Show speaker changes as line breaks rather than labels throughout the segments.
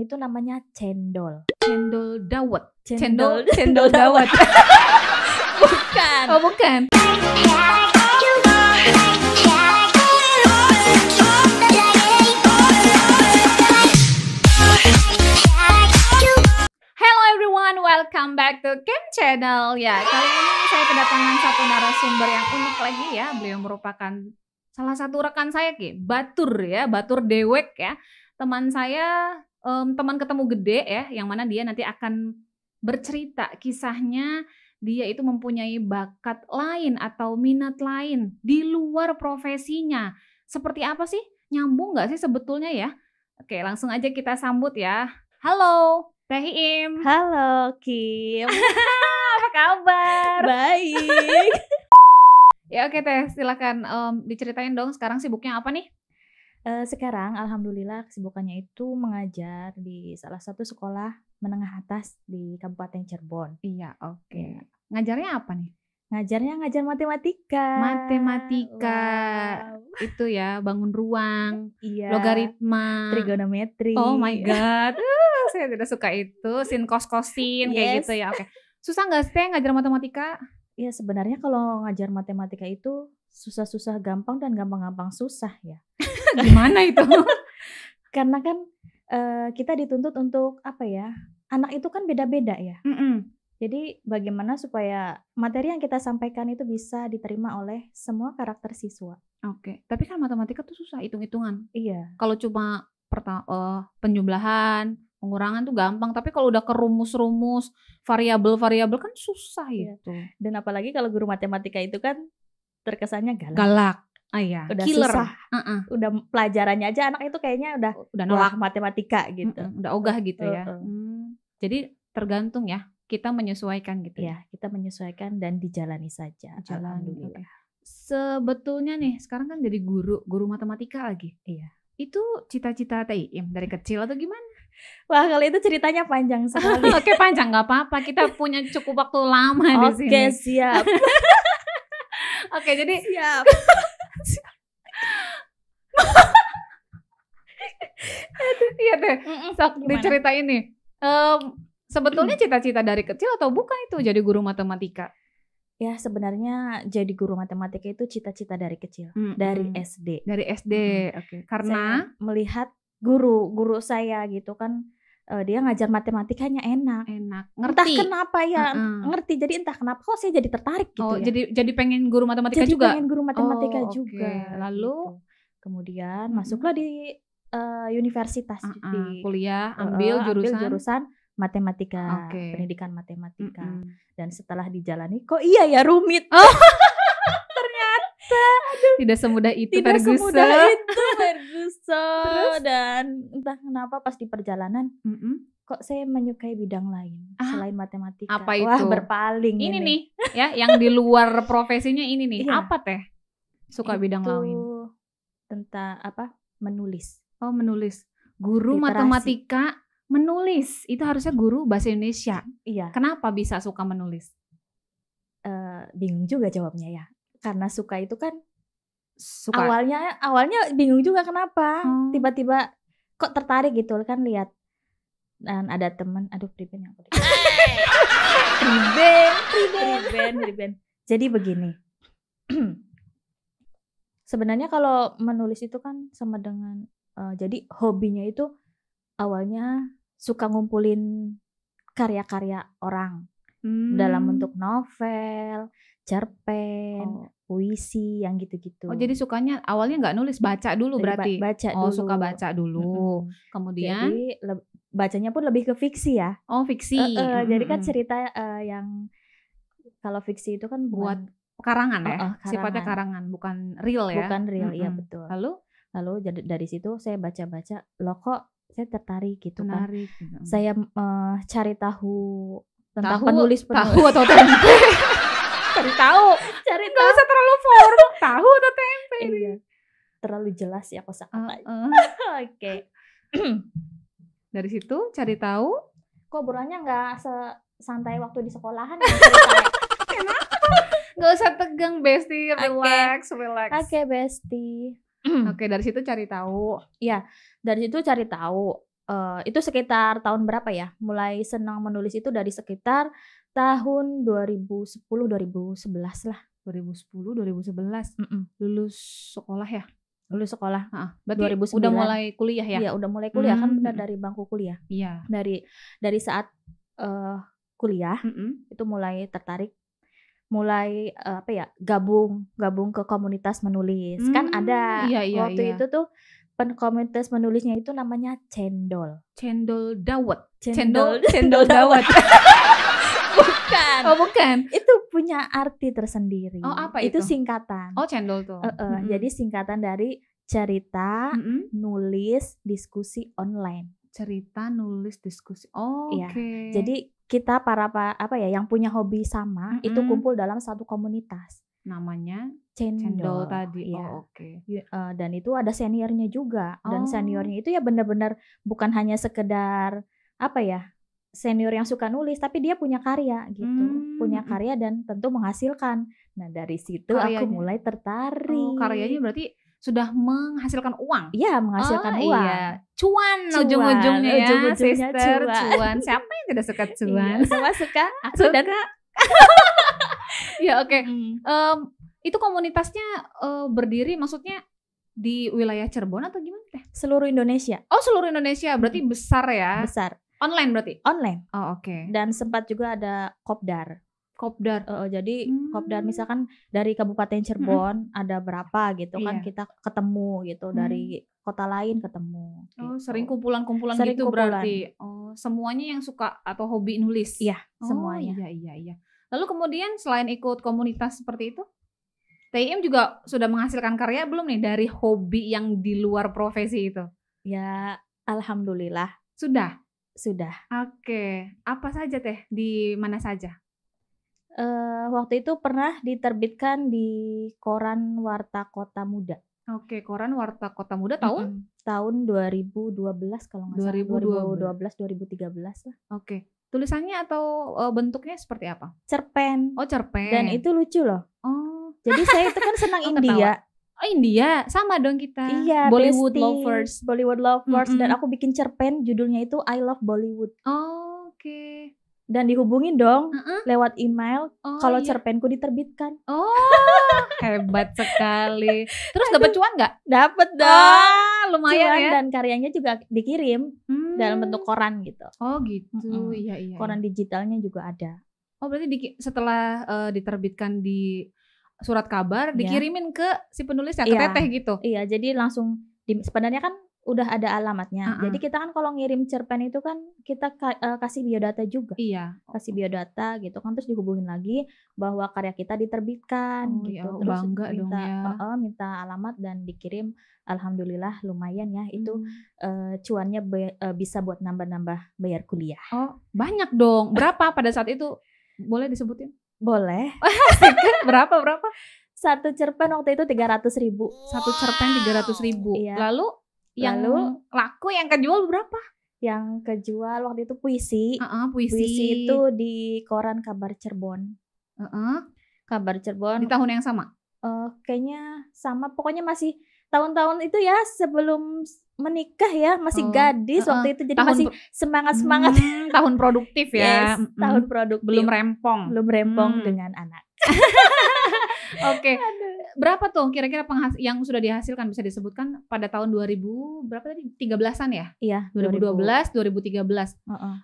Itu namanya cendol.
Cendol dawet.
Cendol
Cendol dawet.
Bukan.
Oh, bukan. Hello everyone, welcome back to Cam Channel. Ya, kali ini saya kedatangan satu narasumber yang unik lagi ya. Beliau merupakan salah satu rekan saya Batur ya, Batur Dewek ya. Teman saya, teman ketemu gede ya, yang mana dia nanti akan bercerita kisahnya. Dia itu mempunyai bakat lain atau minat lain di luar profesinya. Seperti apa sih? Nyambung gak sih sebetulnya ya? Oke, langsung aja kita sambut ya. Halo, Teh Im.
Halo Kim.
Apa kabar?
Baik.
Ya oke Teh, silakan diceritain dong sekarang sibuknya apa nih?
Sekarang alhamdulillah kesibukannya itu mengajar di salah satu sekolah menengah atas di Kabupaten Cirebon.
Iya, oke. Ngajarnya apa nih?
Ngajarnya ngajar matematika.
Matematika.
Wow.
Itu ya, bangun ruang,
Iya.
logaritma,
Trigonometri.
Oh my god. Saya tidak suka itu, sin kos-kosin kayak
Yes.
gitu ya. Oke. Susah nggak sih Teh ngajar matematika?
Ya sebenarnya kalau ngajar matematika itu susah-susah gampang dan gampang-gampang susah ya.
Gimana itu?
Karena kan kita dituntut untuk apa ya? Anak itu kan beda-beda ya. Jadi bagaimana supaya materi yang kita sampaikan itu bisa diterima oleh semua karakter siswa.
Oke. Tapi kan matematika tuh susah hitung-hitungan.
Iya.
Kalau cuma penjumlahan, pengurangan tuh gampang. Tapi kalau udah ke rumus-rumus, variabel-variabel kan susah
Iya.
itu.
Dan apalagi kalau guru matematika itu kan terkesannya galak.
Galak. Ah iya.
Udah
Killer.
susah. Udah pelajarannya aja anak itu kayaknya udah
nolak
matematika gitu.
udah ogah gitu ya. Jadi tergantung ya. Kita menyesuaikan gitu
ya. Kita menyesuaikan dan dijalani saja. Alhamdulillah.
Sebetulnya nih sekarang kan jadi guru matematika lagi.
Iya.
Itu cita-cita Teh Im dari kecil atau gimana?
Wah, kalau itu ceritanya panjang sekali.
Oke, panjang nggak apa-apa. Kita punya cukup waktu lama di sini.
Oke, siap.
Oke, jadi
siap.
Iya Teh, sok diceritain nih. Sebetulnya cita-cita dari kecil atau bukan itu jadi guru matematika?
Ya sebenarnya jadi guru matematika itu cita-cita dari kecil, dari SD.
Dari SD, oke. Karena
saya melihat guru saya gitu kan, dia ngajar matematikanya enak.
Ngerti.
Entah kenapa ya, ngerti. Jadi entah kenapa kok saya jadi tertarik gitu ya.
Jadi pengen guru matematika
jadi
juga.
Pengen guru matematika juga.
Lalu
gitu. Kemudian masuklah di universitas di
kuliah, ambil
jurusan matematika, pendidikan matematika. Dan setelah dijalani kok iya ya rumit.
Ternyata tidak semudah itu
Ferguson. Dan entah kenapa pas di perjalanan kok saya menyukai bidang lain selain matematika.
Apa itu?
Wah, berpaling
ini nih ya, yang di luar profesinya ini nih.
Iya.
Apa Teh? Suka
itu
bidang lain.
Tentang apa? Menulis.
Oh, menulis. Guru
Literasi.
matematika menulis. Itu harusnya guru bahasa Indonesia.
Iya.
Kenapa bisa suka menulis?
Bingung juga jawabnya ya. Karena suka itu kan
suka.
Awalnya bingung juga kenapa. Tiba-tiba kok tertarik gitu kan lihat. Dan ada teman, priben yang Priben. Jadi begini. Sebenarnya kalau menulis itu kan sama dengan jadi hobinya itu awalnya suka ngumpulin karya-karya orang dalam bentuk novel, cerpen, puisi yang gitu-gitu.
Oh, jadi sukanya awalnya nggak nulis, baca dulu berarti.
Baca dulu.
Suka baca dulu. Kemudian
jadi bacanya pun lebih ke fiksi ya.
Oh, fiksi.
Jadi kan cerita yang kalau fiksi itu kan
buat karangan ya.
Karangan.
Sifatnya karangan, bukan real ya.
Bukan real, iya betul. Lalu dari situ saya baca-baca, loh kok saya tertarik gitu. Menarik. Kan. Saya cari tahu tentang penulis.
Tahu atau tempe? Cari tahu. Nggak usah terlalu formal. Tahu atau tempe?
Iya. Terlalu jelas ya kosakatanya. Oke.
Dari situ cari tahu.
Kok obrolannya nggak santai waktu di sekolahan?
Kenapa? Nggak usah tegang, Besti. Relax.
Oke, Besti.
Oke, dari situ cari tahu.
Iya, dari situ cari tahu. Itu sekitar tahun berapa ya? Mulai senang menulis itu dari sekitar tahun 2010-2011 lah.
2010-2011
Mhm.
lulus sekolah ya?
Lulus sekolah.
Berarti
2009.
udah mulai kuliah ya?
Iya, udah mulai kuliah kan benar dari bangku kuliah.
Iya.
Dari saat kuliah itu mulai tertarik, mulai gabung ke komunitas menulis. Kan ada waktu itu tuh komunitas menulisnya itu namanya Cendol.
Cendol dawet.
Cendol dawet. Bukan.
Oh, bukan.
Itu punya arti tersendiri.
Oh, apa itu?
Itu singkatan.
Oh, cendol tuh.
Jadi singkatan dari cerita, nulis, diskusi online.
Cerita, nulis, diskusi. Oh,
iya.
Oke.
Jadi kita yang punya hobi sama itu kumpul dalam satu komunitas.
Namanya
Cendol
tadi.
Iya.
Oh, oke.
Dan itu ada seniornya juga. Dan seniornya itu ya benar-benar bukan hanya sekedar senior yang suka nulis, tapi dia punya karya gitu. Punya karya dan tentu menghasilkan. Nah, dari situ aku mulai tertarik.
Oh, karyanya berarti sudah menghasilkan uang?
Iya, menghasilkan uang.
Iya. Cuan ujung-ujungnya ya,
ujung-ujungnya
sister, cuan. Siapa yang tidak suka cuan?
Iya, semua suka.
Aku dan ya, oke. Itu komunitasnya berdiri maksudnya di wilayah Cirebon atau gimana teh?
Seluruh Indonesia.
Oh, seluruh Indonesia. Berarti besar ya?
Besar.
Online berarti?
Online.
Oh, oke.
Dan sempat juga ada kopdar. Jadi kopdar misalkan dari Kabupaten Cirebon ada berapa gitu kan, kita ketemu gitu, dari kota lain ketemu gitu.
Oh, sering kumpulan-kumpulan gitu berarti. Oh, semuanya yang suka atau hobi nulis?
Iya, semuanya.
Iya. Lalu kemudian selain ikut komunitas seperti itu, TIM juga sudah menghasilkan karya belum nih dari hobi yang di luar profesi itu?
Ya, alhamdulillah.
Sudah?
Oke.
Apa saja teh? Di mana saja?
Waktu itu pernah diterbitkan di koran Warta Kota Muda.
Oke, koran Warta Kota Muda tahun?
Tahun 2012 kalau nggak salah. 2013 lah.
Oke. Tulisannya atau bentuknya seperti apa?
Cerpen.
Oh, cerpen.
Dan itu lucu loh.
Oh.
Jadi saya itu kan senang India.
Oh, India, sama dong kita.
Iya,
Bollywood lovers.
Dan aku bikin cerpen judulnya itu I Love Bollywood.
Oh, oke.
Dan dihubungin dong lewat email kalau cerpenku diterbitkan.
Oh, hebat sekali. Terus dapat cuan nggak?
Dapat dong.
Lumayan ya.
Dan karyanya juga dikirim dalam bentuk koran gitu.
Oh gitu, iya.
Koran digitalnya juga ada.
Oh, berarti setelah diterbitkan di surat kabar, dikirimin ke si penulis ya, ke teteh gitu?
Iya, jadi langsung sebenarnya kan udah ada alamatnya. Jadi kita kan kalau ngirim cerpen itu kan kita kasih biodata juga.
Iya.
Kasih biodata gitu kan, terus dihubungin lagi bahwa karya kita diterbitkan gitu.
Ya,
terus
bangga dong ya.
Minta alamat dan dikirim. Alhamdulillah lumayan ya itu cuannya bisa buat nambah-nambah bayar kuliah.
Oh, banyak dong. Berapa pada saat itu? Boleh disebutin?
Boleh.
Berapa?
Satu cerpen waktu itu 300.000.
Satu cerpen 300.000.
Iya.
Lalu laku yang kejual berapa?
Yang kejual waktu itu puisi.
Puisi
itu di koran Kabar Cirebon. Kabar Cirebon.
Di tahun yang sama?
Kayaknya sama. Pokoknya masih tahun-tahun itu ya sebelum menikah ya, masih gadis waktu itu, jadi masih semangat-semangat.
Tahun produktif ya.
Yes, tahun produktif.
Belum rempong
dengan anak.
Oke. Berapa tuh kira-kira yang sudah dihasilkan, bisa disebutkan pada tahun 2000 berapa tadi? 13-an ya?
Iya,
2012, 2013.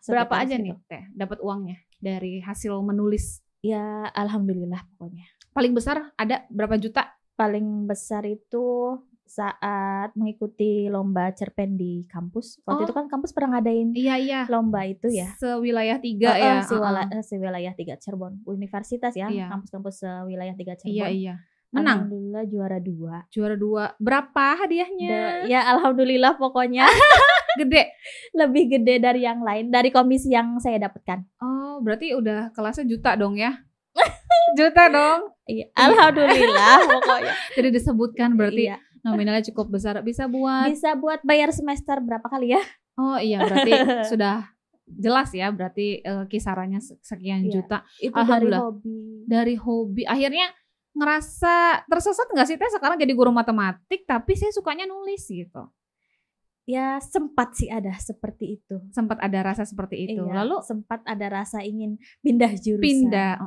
Berapa aja nih Teh dapat uangnya dari hasil menulis?
Ya, alhamdulillah pokoknya.
Paling besar ada berapa juta?
Paling besar itu saat mengikuti lomba cerpen di kampus. Waktu itu kan kampus pernah ngadain lomba itu ya.
Sewilayah 3 ya.
Sewilayah 3 Cirebon. Universitas ya, kampus-kampus sewilayah 3 Cirebon.
Iya. Menang?
Alhamdulillah juara 2.
Juara 2. Berapa hadiahnya?
Ya alhamdulillah pokoknya.
Gede?
Lebih gede dari yang lain, dari komisi yang saya dapatkan.
Oh, berarti udah kelasnya juta dong ya? Juta dong?
Iya, alhamdulillah pokoknya.
Jadi disebutkan berarti nominalnya cukup besar. Bisa buat
bayar semester berapa kali ya?
Oh iya, berarti sudah jelas ya, berarti kisarannya sekian juta.
Itu
alhamdulillah. Dari hobi. Akhirnya ngerasa tersesat nggak sih Teh sekarang jadi guru matematik tapi saya sukanya nulis gitu?
Ya sempat sih ada seperti itu.
Sempat ada rasa seperti itu.
Iya,
Lalu
sempat ada rasa ingin pindah jurusan.
pindah.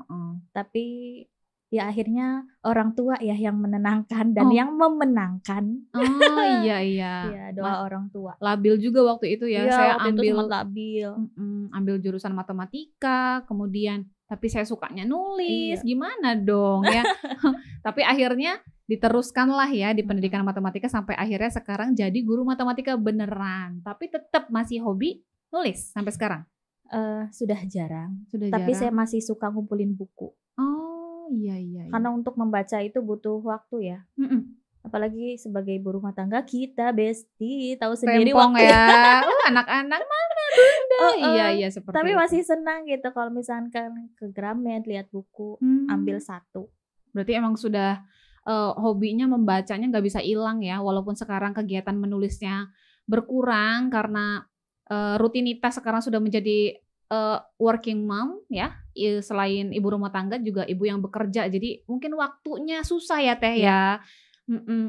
Tapi ya akhirnya orang tua ya yang menenangkan dan yang memenangkan.
Oh iya.
Iya, doa orang tua.
Labil juga waktu itu ya.
Iya,
Saya
waktu itu
ambil
sangat labil.
ambil jurusan matematika, kemudian tapi saya sukanya nulis.
Iya.
Gimana dong ya? Tapi akhirnya diteruskanlah ya di pendidikan matematika sampai akhirnya sekarang jadi guru matematika beneran. Tapi tetap masih hobi nulis sampai sekarang.
Sudah jarang.
Sudah
Tapi
jarang.
saya masih suka ngumpulin buku.
Oh iya.
Karena untuk membaca itu butuh waktu ya. Apalagi sebagai ibu rumah tangga kita besti tahu sendiri
Rempong
waktu
ya. Anak-anak mana bunda? Iya seperti
tapi
itu.
masih senang gitu kalau misalkan ke Gramet lihat buku, ambil satu.
Berarti emang sudah hobinya membacanya nggak bisa hilang ya, walaupun sekarang kegiatan menulisnya berkurang karena rutinitas sekarang sudah menjadi working mom ya, selain ibu rumah tangga juga ibu yang bekerja, jadi mungkin waktunya susah ya Teh ya.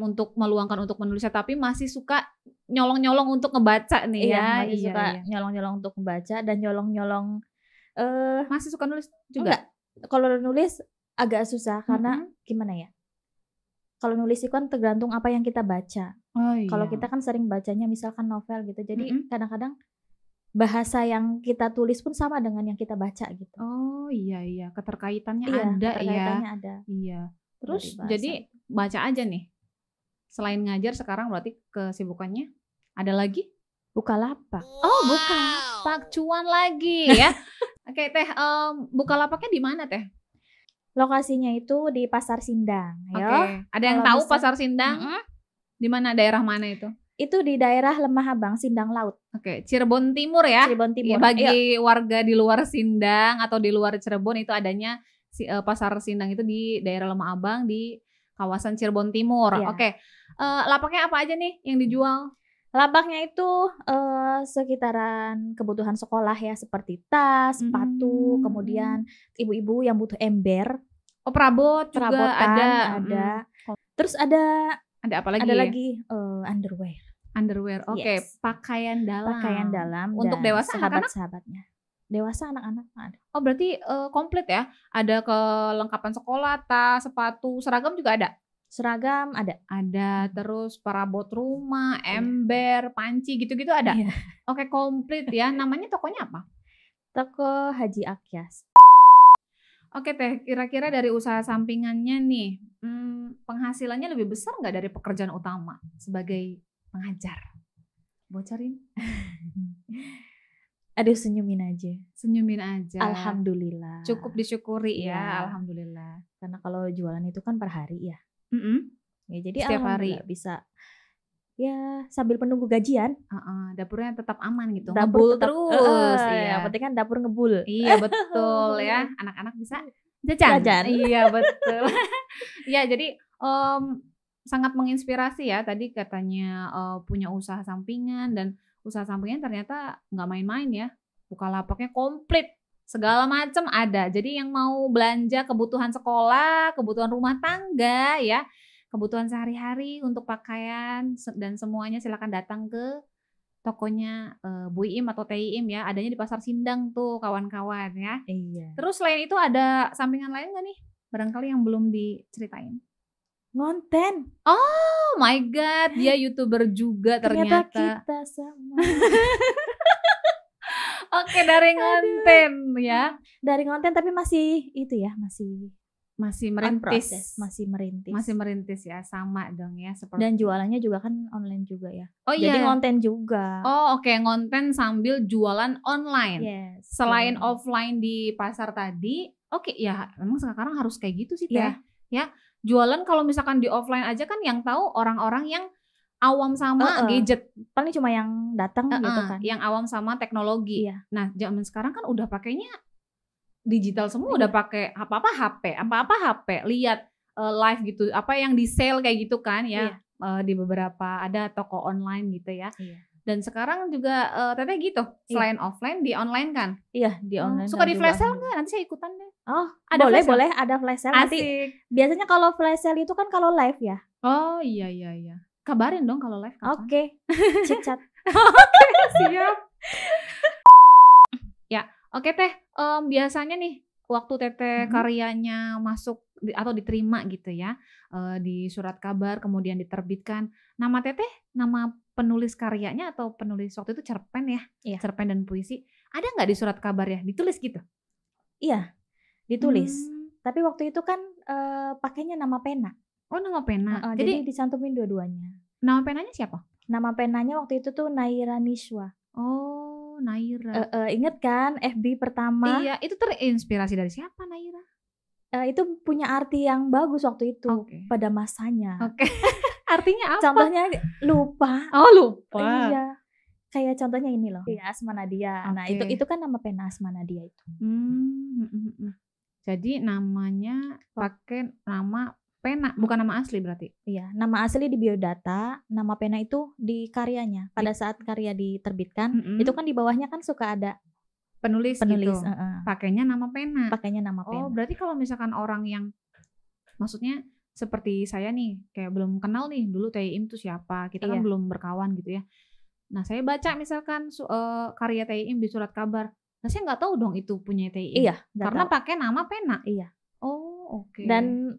Untuk meluangkan untuk menulisnya, tapi masih suka nyolong-nyolong untuk ngebaca nih ya.
Masih suka nyolong-nyolong untuk membaca dan nyolong-nyolong
masih suka nulis juga?
Enggak, kalau nulis agak susah karena gimana ya, kalau nulis itu kan tergantung apa yang kita baca. Kalau kita kan sering bacanya misalkan novel gitu, jadi kadang-kadang bahasa yang kita tulis pun sama dengan yang kita baca gitu.
Oh iya, keterkaitannya ada ya.
Ada.
Iya. Terus jadi baca aja nih. Selain ngajar sekarang berarti kesibukannya ada lagi?
Bukalapak.
Oh, Bukalapak cuan lagi ya. Oke Teh, Bukalapaknya di mana Teh?
Lokasinya itu di Pasar Sindang.
Oke. Ada yang tahu Pasar Sindang? Di mana, daerah mana itu?
Itu di daerah Lemah Abang, Sindang Laut.
Oke, Cirebon Timur ya.
Cirebon Timur.
Bagi warga di luar Sindang atau di luar Cirebon itu adanya Pasar Sindang itu di daerah Lemah Abang di kawasan Cirebon Timur.
Iya.
Oke. Lapaknya apa aja nih yang dijual?
Lapaknya itu sekitaran kebutuhan sekolah ya, seperti tas, sepatu, kemudian ibu-ibu yang butuh ember.
Oh, perabotan
ada. Terus ada
apa lagi?
Ada lagi
underwear. Oke,
Yes.
Pakaian dalam.
Untuk
dan dewasa anak-anak?
sahabat-sahabatnya. Dewasa anak-anak ada.
Oh, berarti komplit ya? Ada kelengkapan sekolah, tas, sepatu, seragam juga ada?
Seragam ada.
Ada, terus perabot rumah, ember, panci gitu-gitu ada?
Iya.
Oke, komplit ya. Namanya tokonya apa?
Toko Haji Akyas.
Oke Teh, kira-kira dari usaha sampingannya nih, penghasilannya lebih besar nggak dari pekerjaan utama sebagai pengajar? Bocorin.
Aduh, senyumin aja.
Alhamdulillah. Cukup disyukuri ya, alhamdulillah.
Karena kalau jualan itu kan per hari ya. Ya jadi
setiap hari
bisa ya sambil menunggu gajian.
Dapurnya tetap aman gitu.
Dapur
ngebul terus.
Yang penting kan dapur ngebul.
Iya betul ya. Anak-anak bisa jajan. Iya betul. Ya jadi sangat menginspirasi ya. Tadi katanya punya usaha sampingan dan usaha sampingan ternyata nggak main-main ya. Bukalapaknya komplit. Segala macam ada. Jadi yang mau belanja kebutuhan sekolah, kebutuhan rumah tangga ya, kebutuhan sehari-hari untuk pakaian dan semuanya silakan datang ke tokonya Bu Iim atau Teh Iim ya. Adanya di Pasar Sindang tuh kawan-kawan ya.
Iya.
Terus selain itu ada sampingan lain nggak nih? Barangkali yang belum diceritain.
Ngonten.
Oh my God, dia YouTuber juga ternyata.
Kita sama.
Oke, dari ngonten ya.
Dari ngonten tapi masih itu ya,
masih merintis.
Masih merintis
Ya, sama dong ya seperti.
Dan jualannya juga kan online juga ya.
Oh iya.
Jadi ngonten juga.
Oh oke, ngonten sambil jualan online.
Yes.
Selain offline di pasar tadi, oke ya memang sekarang harus kayak gitu sih Teh. Ya, jualan kalau misalkan di offline aja kan yang tahu orang-orang yang awam sama gadget.
Paling cuma yang datang gitu kan.
Yang awam sama teknologi.
Iya.
Nah, zaman sekarang kan udah pakainya digital semua, udah pakai apa-apa HP, lihat live gitu, apa yang di sale kayak gitu kan ya. Di beberapa ada toko online gitu ya.
Iya.
Dan sekarang juga Teteh gitu, selain offline di online kan?
Iya, di online.
Suka di flash sale nggak? Nanti saya ikutan deh.
Oh,
ada
boleh ada flash sale. Nanti biasanya kalau flash sale itu kan kalau live ya.
Oh iya. Kabarin dong kalau live kapan.
Oke. Cicat.
Siap. Ya, oke Teh. Biasanya nih waktu Teteh karyanya masuk atau diterima gitu ya, di surat kabar kemudian diterbitkan. Nama Teteh, nama penulis karyanya atau penulis waktu itu cerpen ya?
Iya.
Cerpen dan puisi. Ada nggak di surat kabar ya? Ditulis gitu?
Iya, ditulis. Tapi waktu itu kan pakainya nama pena.
Oh, nama pena.
Jadi dicantumin dua-duanya.
Nama penanya siapa?
Nama penanya waktu itu tuh Naira Nishwa.
Oh, Naira.
Ingat kan FB pertama?
Iya, itu terinspirasi dari siapa Naira?
Itu punya arti yang bagus waktu itu pada masanya.
Oke. Artinya apa?
Contohnya lupa.
Oh, lupa.
Iya. Kayak contohnya ini loh. Iya, Asma Nadia. Nah, itu kan nama pena Asma Nadia itu.
Jadi namanya pakai nama pena, bukan nama asli berarti?
Iya, nama asli di biodata, nama pena itu di karyanya. Pada saat karya diterbitkan, itu kan di bawahnya kan suka ada
penulis gitu. Pakainya nama pena.
Pakainya nama pena.
Oh, berarti kalau misalkan orang yang maksudnya seperti saya nih, kayak belum kenal nih dulu Taeim tuh siapa, kita kan belum berkawan gitu ya. Nah, saya baca misalkan karya Taeim di surat kabar. Nah, saya nggak tahu dong itu punya Taeim.
Iya,
karena pakai nama pena.
Iya.
Oh, oke.
Dan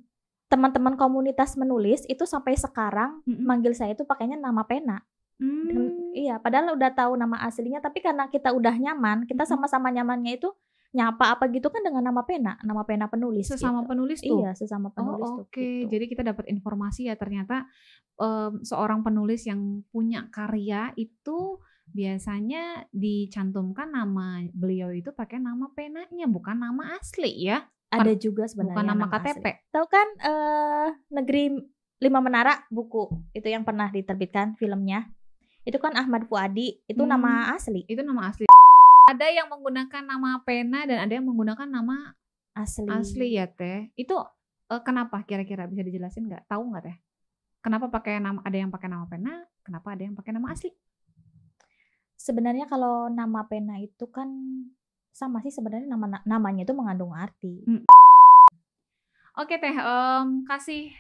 teman-teman komunitas menulis itu sampai sekarang manggil saya itu pakainya nama pena. Dan, iya, padahal udah tahu nama aslinya, tapi karena kita udah nyaman, kita sama-sama nyamannya itu nyapa apa gitu kan dengan nama pena penulis.
Sesama
gitu.
Penulis tuh.
Iya, sesama penulis tuh.
Oke. Gitu. Jadi kita dapat informasi ya ternyata seorang penulis yang punya karya itu biasanya dicantumkan nama beliau itu pakai nama penanya, bukan nama asli ya.
Ada juga sebenarnya
bukan nama KTP.
Tahu kan Negeri Lima Menara buku itu yang pernah diterbitkan filmnya. Itu kan Ahmad Fuadi, itu nama asli.
Itu nama asli. Ada yang menggunakan nama pena dan ada yang menggunakan nama asli ya Teh. Itu kenapa kira-kira bisa dijelasin nggak? Tahu nggak Teh? Kenapa pakai nama, ada yang pakai nama pena, kenapa ada yang pakai nama asli?
Sebenarnya kalau nama pena itu kan sama sih sebenarnya, namanya itu mengandung arti.
Oke Teh, kasih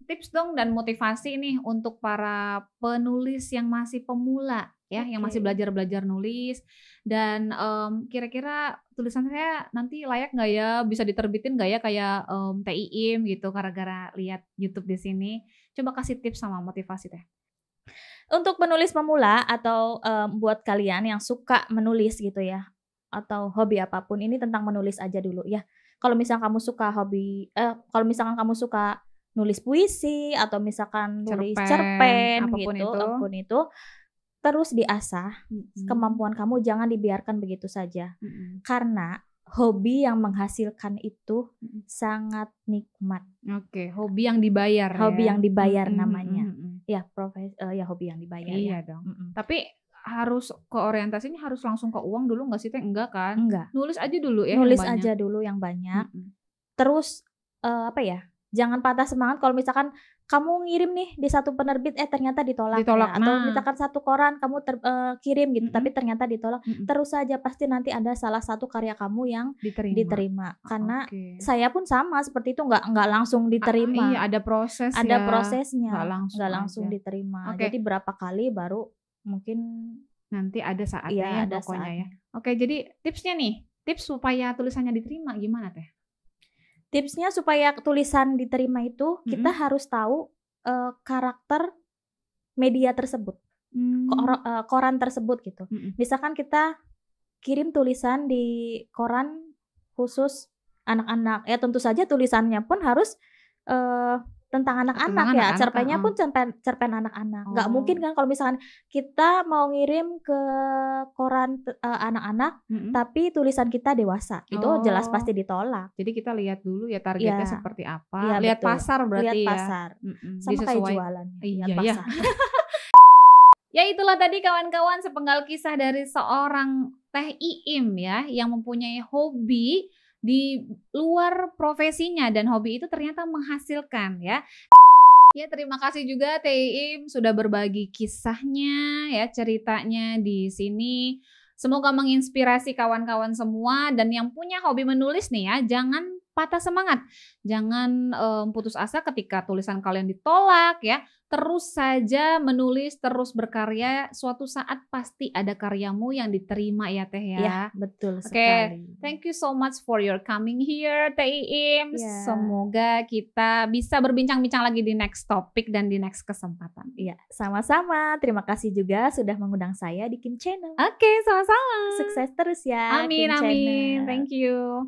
tips dong dan motivasi nih untuk para penulis yang masih pemula ya, yang masih belajar nulis, dan kira-kira tulisan saya nanti layak nggak ya, bisa diterbitin nggak ya kayak Taeim gitu, gara-gara lihat YouTube di sini. Coba kasih tips sama motivasi Teh.
Untuk penulis pemula atau buat kalian yang suka menulis gitu ya, atau hobi apapun, ini tentang menulis aja dulu ya. Kalau misalkan kamu suka kalau misalkan kamu suka nulis puisi atau misalkan nulis cerpen gitu, apapun itu, terus diasah kemampuan kamu, jangan dibiarkan begitu saja. Karena hobi yang menghasilkan itu sangat nikmat.
Oke, hobi yang dibayar.
Hobi yang dibayar namanya. Ya, hobi yang dibayar.
Iya dong. Tapi harus ke orientasinya harus langsung ke uang dulu nggak sih Teh? Enggak kan?
Enggak.
Nulis aja dulu ya.
Nulis aja dulu yang banyak. Terus jangan patah semangat kalau misalkan kamu ngirim nih di satu penerbit ternyata ditolak ya. Atau misalkan satu koran kamu kirim gitu tapi ternyata ditolak. Terus saja, pasti nanti ada salah satu karya kamu yang diterima. Karena saya pun sama seperti itu, nggak langsung diterima.
Iya, ada proses.
Ada prosesnya.
Nggak
langsung diterima. Jadi berapa kali baru mungkin
nanti ada saatnya ya pokoknya ya. Oke, jadi tipsnya nih, tips supaya tulisannya diterima gimana Teh?
Tipsnya supaya tulisan diterima itu kita harus tahu karakter media tersebut, koran tersebut gitu. Misalkan kita kirim tulisan di koran khusus anak-anak, ya tentu saja tulisannya pun harus tentang anak-anak ya, cerpennya pun cerpen anak-anak. Nggak mungkin kan kalau misalkan kita mau ngirim ke koran anak-anak, tapi tulisan kita dewasa, itu jelas pasti ditolak.
Jadi kita lihat dulu ya targetnya seperti apa, lihat betul. Pasar berarti
lihat pasar. Sama kayak jualan.
Iya ya. Ya itulah tadi kawan-kawan sepenggal kisah dari seorang Teh Iim ya, yang mempunyai hobi di luar profesinya dan hobi itu ternyata menghasilkan ya. Ya, terima kasih juga Teh Iim sudah berbagi kisahnya ya, ceritanya di sini. Semoga menginspirasi kawan-kawan semua, dan yang punya hobi menulis nih ya, jangan patah semangat. Jangan putus asa ketika tulisan kalian ditolak ya. Terus saja menulis, terus berkarya. Suatu saat pasti ada karyamu yang diterima ya Teh ya.
Iya, betul
Oke,
sekali.
thank you so much for your coming here Teh Iim.
Iya.
Semoga kita bisa berbincang-bincang lagi di next topic dan di next kesempatan.
Iya, sama-sama. Terima kasih juga sudah mengundang saya di Kim Channel.
Oke, sama-sama.
Sukses terus ya,
Amin,
Kim
amin.
Channel.
Thank you.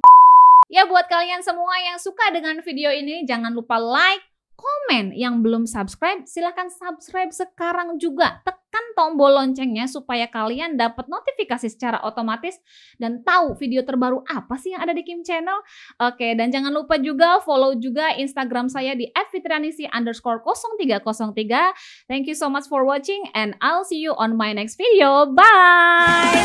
Ya, buat kalian semua yang suka dengan video ini, jangan lupa like, komen. Yang belum subscribe, silahkan subscribe sekarang juga. Tekan tombol loncengnya supaya kalian dapat notifikasi secara otomatis dan tahu video terbaru apa sih yang ada di Kim Channel. Oke, dan jangan lupa juga follow juga Instagram saya di @fitranisi_0303. Thank you so much for watching and I'll see you on my next video. Bye!